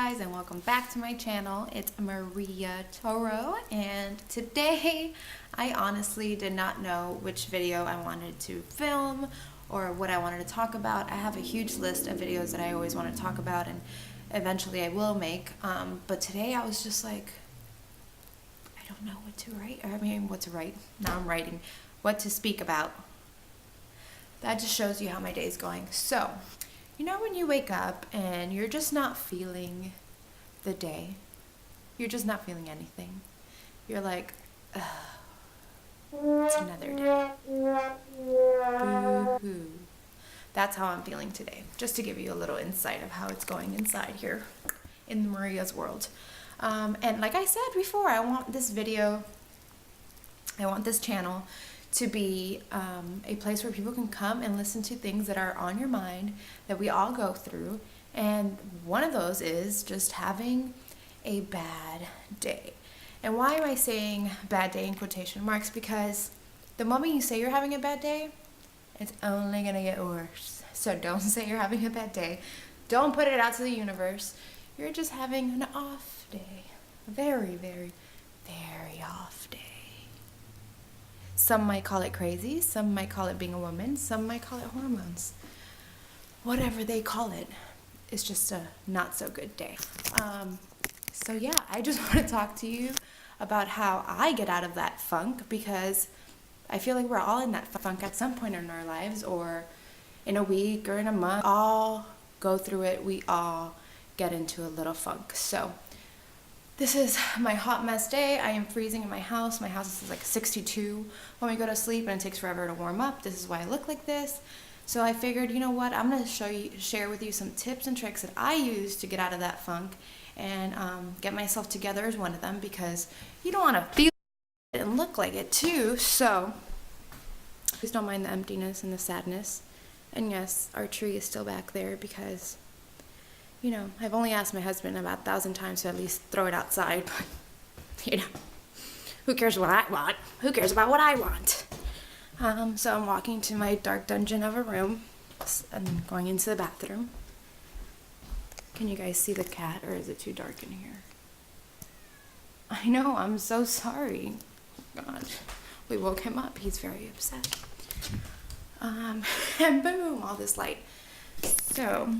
guys, and welcome back to my channel. It's Maria Toro, and today I honestly did not know which video I wanted to film or what I wanted to talk about. I have a huge list of videos that I always want to talk about, and eventually I will make, but today I was just like, I don't know what to write. What to write. Now I'm writing what to speak about. That just shows you how my day's going. So, you know when you wake up and you're just not feeling the day? You're just not feeling anything. You're like, ugh, it's another day. Boo-hoo. That's how I'm feeling today. Just to give you a little insight of how it's going inside here in Maria's world. And like I said before, I want this channel to be a place where people can come and listen to things that are on your mind that we all go through, and one of those is just having a bad day. And why am I saying bad day in quotation marks? Because the moment you say you're having a bad day, it's only gonna get worse. So don't say you're having a bad day. Don't put it out to the universe. You're just having an off day. A very, very, very off day. Some might call it crazy, some might call it being a woman, some might call it hormones. Whatever they call it, it's just a not so good day. So yeah, I just want to talk to you about how I get out of that funk, because I feel like we're all in that funk at some point in our lives, or in a week or in a month. We all go through it, we all get into a little funk. So this is my hot mess day. I am freezing in my house. My house is like 62 when we go to sleep, and it takes forever to warm up. This is why I look like this. So I figured, you know what, I'm gonna share with you some tips and tricks that I use to get out of that funk, and get myself together as one of them, because you don't wanna feel it and look like it too. So please don't mind the emptiness and the sadness. And yes, our tree is still back there because, you know, I've only asked my husband about 1,000 times to at least throw it outside, but, you know, who cares what I want? Who cares about what I want? So I'm walking to my dark dungeon of a room and going into the bathroom. Can you guys see the cat, or is it too dark in here? I know, I'm so sorry. God, we woke him up. He's very upset. And boom, all this light. So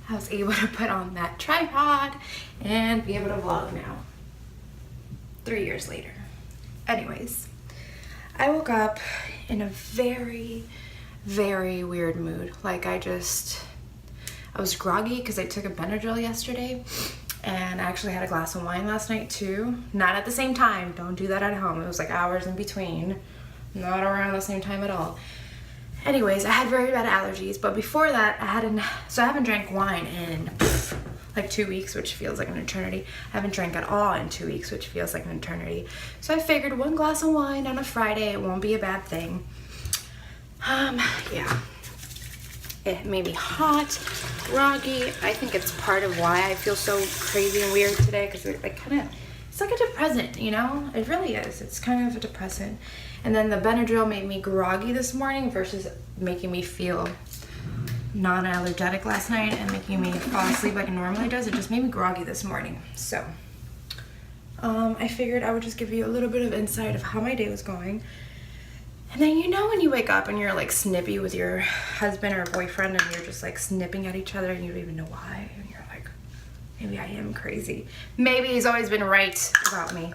I was able to put on that tripod and be able to vlog now, 3 years later. Anyways, I woke up in a very, very weird mood. Like I was groggy because I took a Benadryl yesterday, and I actually had a glass of wine last night too. Not at the same time, don't do that at home. It was like hours in between, not around the same time at all. Anyways, I had very bad allergies, but before that I haven't drank wine in like 2 weeks, which feels like an eternity. I haven't drank at all in 2 weeks, which feels like an eternity. So I figured one glass of wine on a Friday, it won't be a bad thing. Yeah. It made me hot, groggy. I think it's part of why I feel so crazy and weird today, because it's like a depressant, you know? It really is. It's kind of a depressant. And then the Benadryl made me groggy this morning versus making me feel non-allergenic last night and making me fall asleep like it normally does. It just made me groggy this morning. So I figured I would just give you a little bit of insight of how my day was going. And then, you know, when you wake up and you're like snippy with your husband or boyfriend, and you're just like snipping at each other and you don't even know why, and you're like, maybe I am crazy. Maybe he's always been right about me.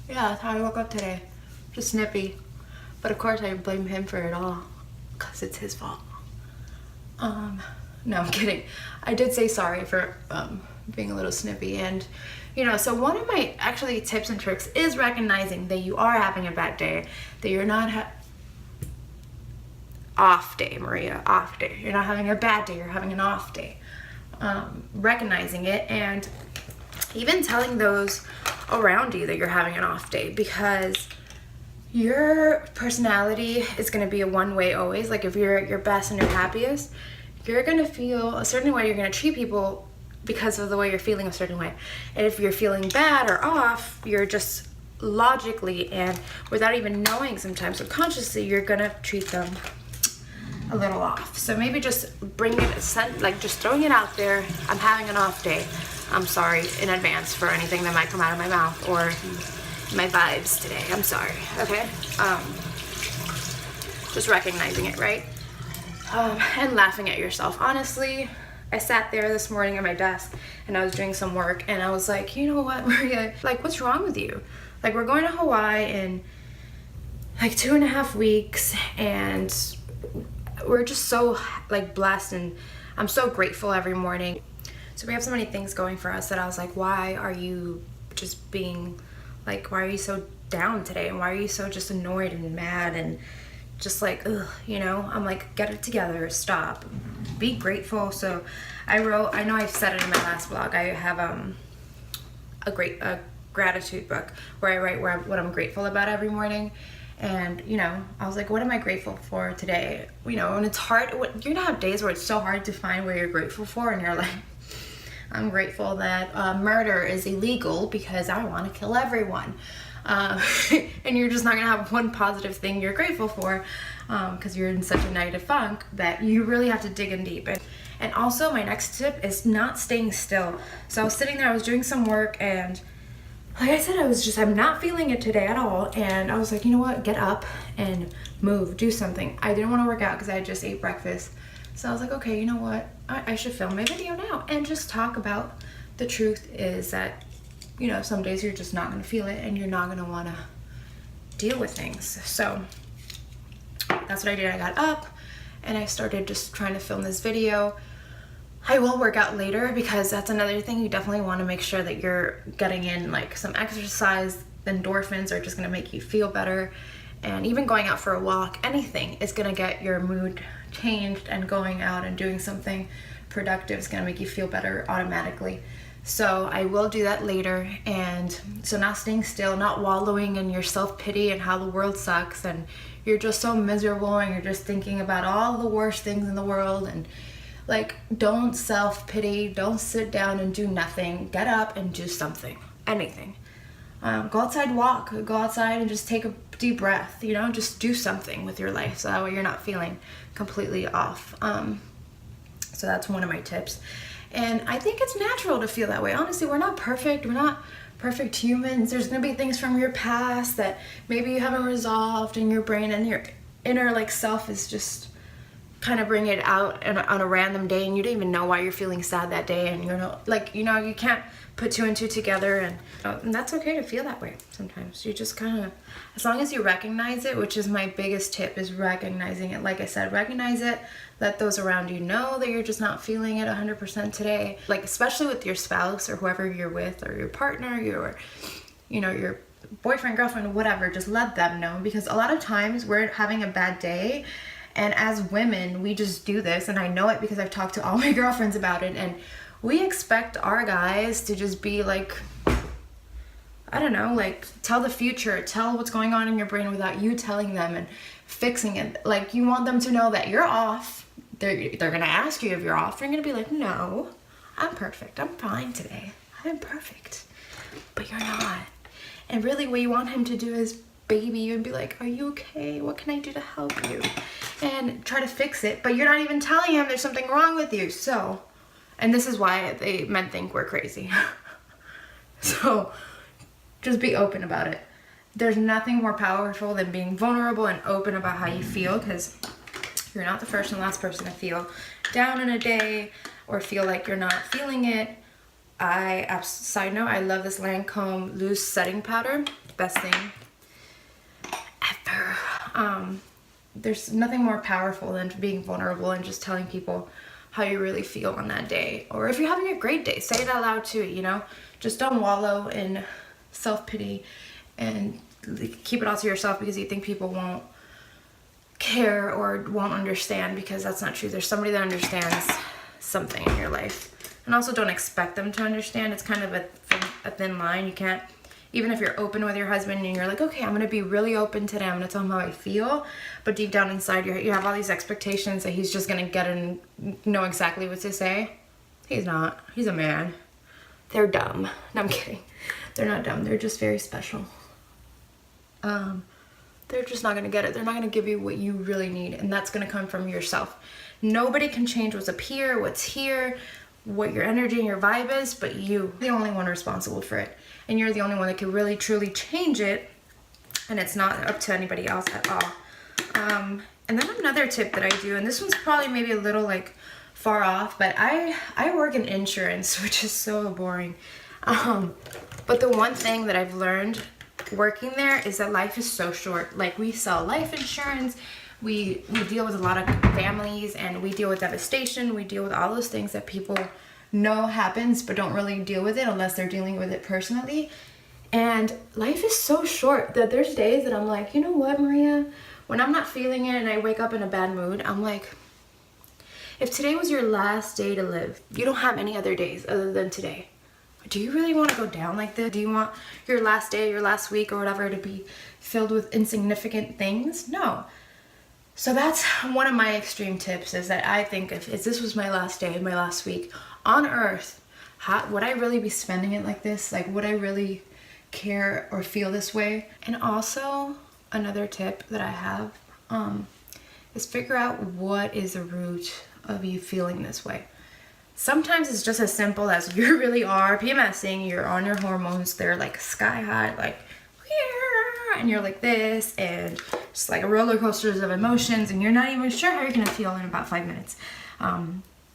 Yeah, that's how I woke up today. Just snippy. But of course I blame him for it all, because it's his fault. No, I'm kidding. I did say sorry for being a little snippy. And, you know, so one of my actually tips and tricks is recognizing that you are having a bad day, that you're not off day, Maria, off day. You're not having a bad day, you're having an off day. Recognizing it, and even telling those around you that you're having an off day, because your personality is going to be a one way always. Like if you're at your best and your happiest, you're going to feel a certain way. You're going to treat people because of the way you're feeling a certain way. And if you're feeling bad or off, you're just logically and without even knowing, sometimes subconsciously, you're gonna treat them a little off. So maybe just bring it, like just throwing it out there. I'm having an off day. I'm sorry in advance for anything that might come out of my mouth or my vibes today. I'm sorry, okay? Just recognizing it, right? And laughing at yourself. Honestly, I sat there this morning at my desk and I was doing some work and I was like, you know what, Maria, like what's wrong with you? Like we're going to Hawaii in like 2.5 weeks and we're just so like blessed and I'm so grateful every morning. So we have so many things going for us that I was like, why are you just being like, why are you so down today? And why are you so just annoyed and mad and just like, ugh, you know? I'm like, get it together, stop, be grateful. So I wrote, I know I've said it in my last blog, I have a gratitude book where I write what I'm grateful about every morning. And, you know, I was like, what am I grateful for today? You know, and it's hard, you're gonna have days where it's so hard to find what you're grateful for, and you're like, I'm grateful that murder is illegal because I want to kill everyone. And you're just not gonna have one positive thing you're grateful for because you're in such a negative funk that you really have to dig in deep. And also my next tip is not staying still. So I was sitting there, I was doing some work, and like I said, I'm not feeling it today at all. And I was like, you know what, get up and move, do something. I didn't want to work out because I just ate breakfast. So I was like, okay, you know what, I should film my video now and just talk about the truth is that, you know, some days you're just not going to feel it and you're not going to want to deal with things. So that's what I did. I got up and I started just trying to film this video. I will work out later because that's another thing. You definitely want to make sure that you're getting in like some exercise. Endorphins are just going to make you feel better. And even going out for a walk, anything is going to get your mood changed, and going out and doing something productive is going to make you feel better automatically. So I will do that later. And so not staying still, not wallowing in your self-pity and how the world sucks and you're just so miserable and you're just thinking about all the worst things in the world. And like, don't self-pity, don't sit down and do nothing. Get up and do something, anything. Go outside, walk, go outside and just take a deep breath, you know, just do something with your life so that way you're not feeling completely off. So that's one of my tips. And I think it's natural to feel that way. Honestly, we're not perfect. We're not perfect humans. There's gonna be things from your past that maybe you haven't resolved in your brain, and your inner like self is just kind of bring it out on a random day, and you don't even know why you're feeling sad that day, and you're not like, you know, you can't put two and two together, and that's okay to feel that way sometimes. You just kind of, as long as you recognize it, which is my biggest tip, is recognizing it. Like I said, recognize it, let those around you know that you're just not feeling it 100% today, like especially with your spouse or whoever you're with, or your partner, your boyfriend, girlfriend, whatever. Just let them know, because a lot of times we're having a bad day, and as women we just do this, and I know it because I've talked to all my girlfriends about it, and we expect our guys to just be like, I don't know, like tell the future, tell what's going on in your brain without you telling them and fixing it. Like, you want them to know that you're off. They're gonna ask you if you're off. You're gonna be like, no, I'm perfect, I'm fine today, I'm perfect. But you're not. And really what you want him to do is baby you and be like, are you okay? What can I do to help you? And try to fix it, but you're not even telling him there's something wrong with you. So, and this is why men think we're crazy. So just be open about it. There's nothing more powerful than being vulnerable and open about how you feel, because you're not the first and last person to feel down in a day or feel like you're not feeling it. Side note, I love this Lancome loose setting powder. Best thing ever. There's nothing more powerful than being vulnerable and just telling people how you really feel on that day. Or if you're having a great day, say it out loud too, you know? Just don't wallow in self-pity and keep it all to yourself because you think people won't care or won't understand, because that's not true. There's somebody that understands something in your life. And also don't expect them to understand. It's kind of a thin line. You can't, even if you're open with your husband and you're like, okay, I'm going to be really open today, I'm going to tell him how I feel, but deep down inside you have all these expectations that he's just going to get and know exactly what to say. He's not. He's a man. They're dumb. No, I'm kidding. They're not dumb. They're just very special. they're just not gonna get it. They're not gonna give you what you really need, and that's gonna come from yourself. Nobody can change what's up here, what's here, what your energy and your vibe is, but you. The only one responsible for it. And you're the only one that can really truly change it, and it's not up to anybody else at all. And then another tip that I do, and this one's probably maybe a little like far off, but I work in insurance, which is so boring. But the one thing that I've learned working there is that life is so short. Like, we sell life insurance, we deal with a lot of families, and we deal with devastation, we deal with all those things that people know happens but don't really deal with it unless they're dealing with it personally. And life is so short that there's days that I'm like, you know what, Maria, when I'm not feeling it and I wake up in a bad mood, I'm like, if today was your last day to live, you don't have any other days other than today. Do you really want to go down like this? Do you want your last day, your last week or whatever to be filled with insignificant things? No. So that's one of my extreme tips, is that I think if this was my last day, my last week on earth, would I really be spending it like this? Like, would I really care or feel this way? And also another tip that I have is figure out what is the root of you feeling this way. Sometimes it's just as simple as you really are PMSing, you're on your hormones, they're like sky high, like, and you're like this, and just like a roller coasters of emotions, and you're not even sure how you're gonna feel in about 5 minutes.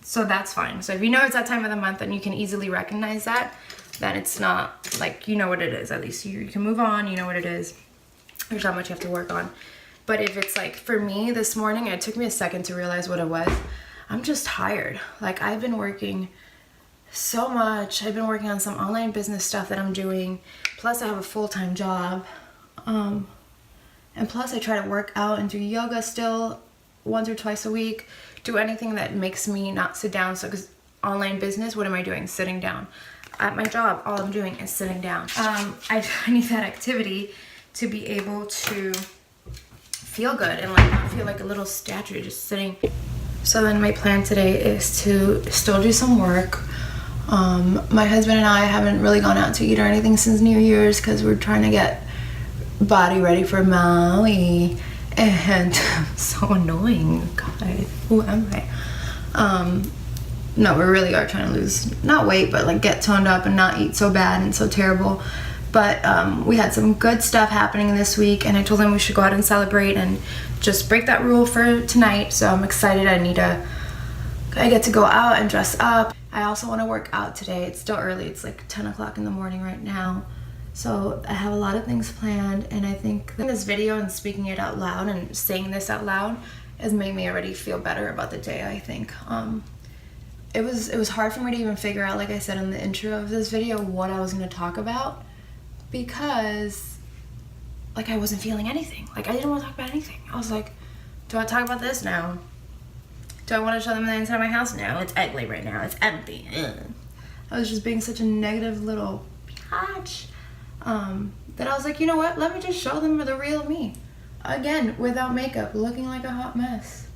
So that's fine. So if you know it's that time of the month and you can easily recognize that, then it's not like, you know what it is. At least you can move on, you know what it is. There's not much you have to work on. But if it's like, for me this morning, it took me a second to realize what it was. I'm just tired. Like, I've been working so much. I've been working on some online business stuff that I'm doing. Plus I have a full-time job. And plus I try to work out and do yoga still once or twice a week. Do anything that makes me not sit down. So, because online business, what am I doing? Sitting down. At my job, all I'm doing is sitting down. I need that activity to be able to feel good and like not feel like a little statue just sitting. So then my plan today is to still do some work. My husband and I haven't really gone out to eat or anything since New Year's because we're trying to get body ready for Maui. And so annoying. God, who am I? No, we really are trying to lose, not weight, but like get toned up and not eat so bad and so terrible. But we had some good stuff happening this week, and I told him we should go out and celebrate and just break that rule for tonight. So I'm excited. I get to go out and dress up. I also want to work out today. It's still early. It's like 10 o'clock in the morning right now. So I have a lot of things planned, and I think this video and speaking it out loud and saying this out loud has made me already feel better about the day, I think. It was hard for me to even figure out, like I said in the intro of this video, what I was going to talk about, because like I wasn't feeling anything. Like, I didn't want to talk about anything. I was like, do I talk about this now? Do I want to show them the inside of my house? No, it's ugly right now. It's empty. Ugh. I was just being such a negative little bitch that I was like, you know what? Let me just show them the real me. Again, without makeup, looking like a hot mess.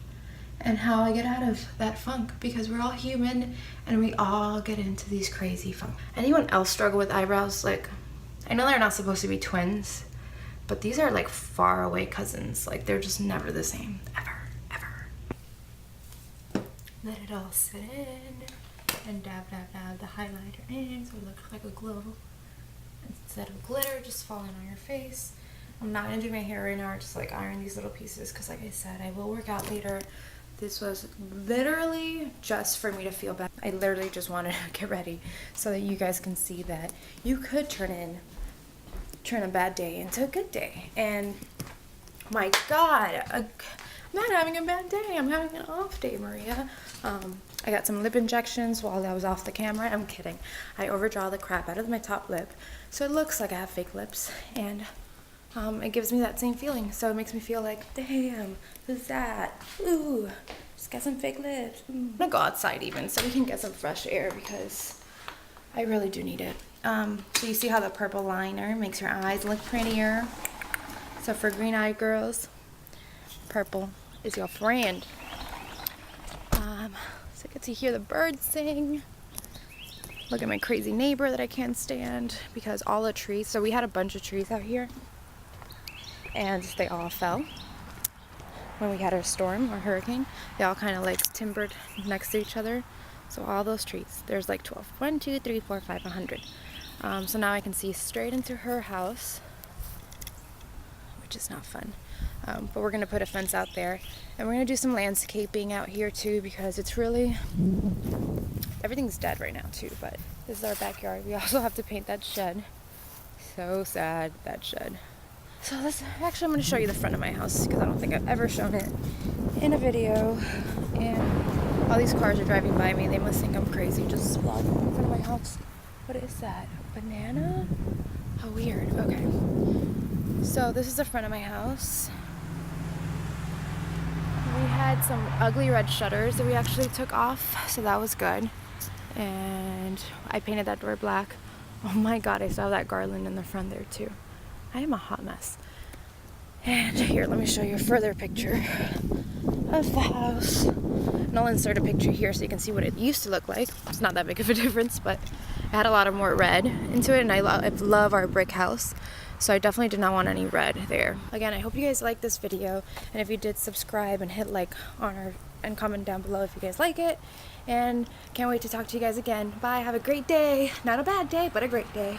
And how I get out of that funk, because we're all human and we all get into these crazy funk. Anyone else struggle with eyebrows? Like, I know they're not supposed to be twins, but these are like far away cousins. Like, they're just never the same, ever. Let it all sit in and dab the highlighter in so it looks like a glow. Instead of glitter just falling on your face. I'm not gonna do my hair right now or just like iron these little pieces, because like I said, I will work out later. This was literally just for me to feel better. I literally just wanted to get ready so that you guys can see that you could turn a bad day into a good day. And my God, I'm not having a bad day. I'm having an off day, Maria. I got some lip injections while I was off the camera. I'm kidding. I overdraw the crap out of my top lip, so it looks like I have fake lips, and it gives me that same feeling. So it makes me feel like, damn, who's that? Ooh, just got some fake lips. I'm gonna go outside even so we can get some fresh air, because I really do need it. So you see how the purple liner makes your eyes look prettier. So for green-eyed girls, purple is your friend. So I get to hear the birds sing. Look at my crazy neighbor that I can't stand, because all the trees, so we had a bunch of trees out here, and they all fell when we had our storm or hurricane. They all kind of like timbered next to each other. So all those trees, there's like 12. 1, 2, 3, 4, 5, 100. So now I can see straight into her house, which is not fun. But we're gonna put a fence out there, and we're gonna do some landscaping out here too, because it's really, everything's dead right now too, but this is our backyard. We also have to paint that shed. So sad, that shed. So actually I'm gonna show you the front of my house, because I don't think I've ever shown it in a video. And all these cars are driving by me. They must think I'm crazy just vlogging in front of my house. What is that? A banana? How weird. Okay. So this is the front of my house. We had some ugly red shutters that we actually took off, so that was good. And I painted that door black. Oh my god, I saw that garland in the front there too. I am a hot mess. And here, let me show you a further picture of the house. And I'll insert a picture here so you can see what it used to look like. It's not that big of a difference, but it had a lot of more red into it, and I love our brick house. So I definitely did not want any red there. Again, I hope you guys liked this video, and if you did, subscribe and hit like on our, and comment down below if you guys like it. And can't wait to talk to you guys again. Bye, have a great day. Not a bad day, but a great day.